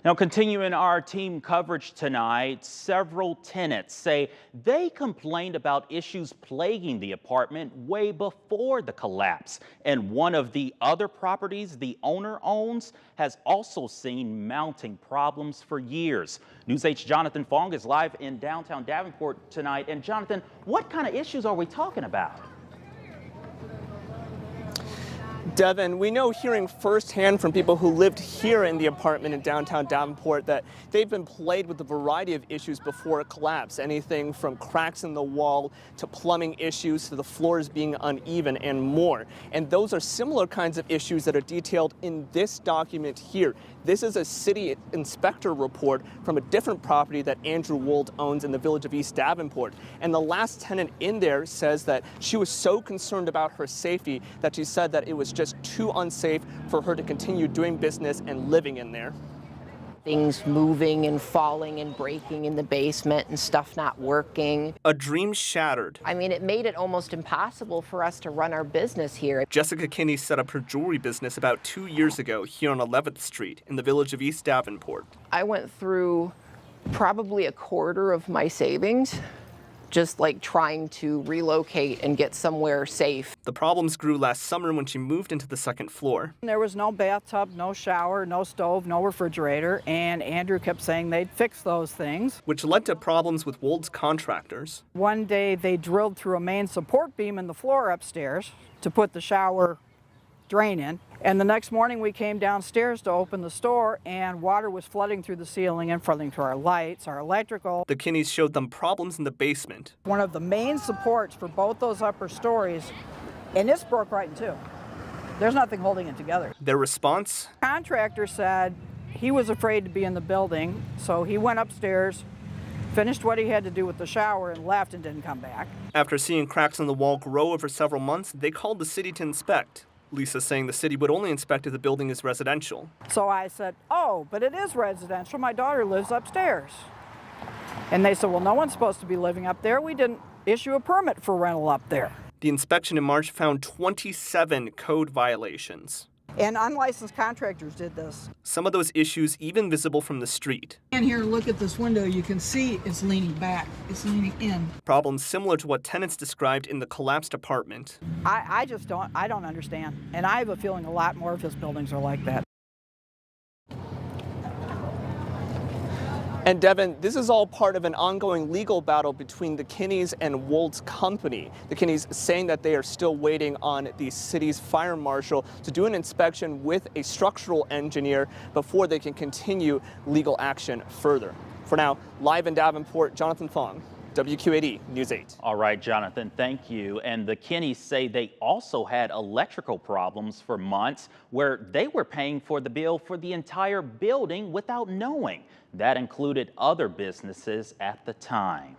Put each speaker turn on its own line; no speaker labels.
Now, continuing our team coverage tonight, several tenants say they complained about issues plaguing the apartment way before the collapse. And one of the other properties the owner owns has also seen mounting problems for years. News 8's Jonathan Fong is live in downtown Davenport tonight. And Jonathan, what kind of issues are we talking about?
Devin, we know hearing firsthand from people who lived here in the apartment in downtown Davenport that they've been plagued with a variety of issues before it collapsed. Anything from cracks in the wall to plumbing issues to the floors being uneven and more. And those are similar kinds of issues that are detailed in this document here. This is a city inspector report from a different property that Andrew Wold owns in the village of East Davenport. And the last tenant in there says that she was so concerned about her safety that she said that it was just too unsafe for her to continue doing business and living in there.
Things moving and falling and breaking in the basement and stuff not working.
A dream shattered.
I mean, it made it almost impossible for us to run our business here.
Jessica Kinney set up her jewelry business about 2 years ago here on 11th Street in the village of East Davenport.
I went through probably a quarter of my savings, just like trying to relocate and get somewhere safe.
The problems grew last summer when she moved into the second floor.
There was no bathtub, no shower, no stove, no refrigerator, and Andrew kept saying they'd fix those things.
Which led to problems with Wold's contractors.
One day they drilled through a main support beam in the floor upstairs to put the shower drain in. And the next morning we came downstairs to open the store and water was flooding through the ceiling and flooding through our lights, our electrical.
The Kinneys showed them problems in the basement.
One of the main supports for both those upper stories, and this broke right in two. There's nothing holding it together.
Their response?
Contractor said he was afraid to be in the building, so he went upstairs, finished what he had to do with the shower and left and didn't come back.
After seeing cracks in the wall grow over several months, they called the city to inspect. Lisa saying the city would only inspect if the building is residential.
So I said, oh, but it is residential. My daughter lives upstairs. And they said, well, no one's supposed to be living up there. We didn't issue a permit for rental up there.
The inspection in March found 27 code violations.
And unlicensed contractors did this.
Some of those issues even visible from the street.
And here, look at this window. You can see it's leaning back. It's leaning in.
Problems similar to what tenants described in the collapsed apartment.
I don't understand. And I have a feeling a lot more of his buildings are like that.
And Devin, this is all part of an ongoing legal battle between the Kinneys and Wold's company. The Kinneys saying that they are still waiting on the city's fire marshal to do an inspection with a structural engineer before they can continue legal action further. For now, live in Davenport, Jonathan Fong, WQAD News 8.
All right, Jonathan, thank you. And the Kinneys say they also had electrical problems for months where they were paying for the bill for the entire building without knowing. That included other businesses at the time.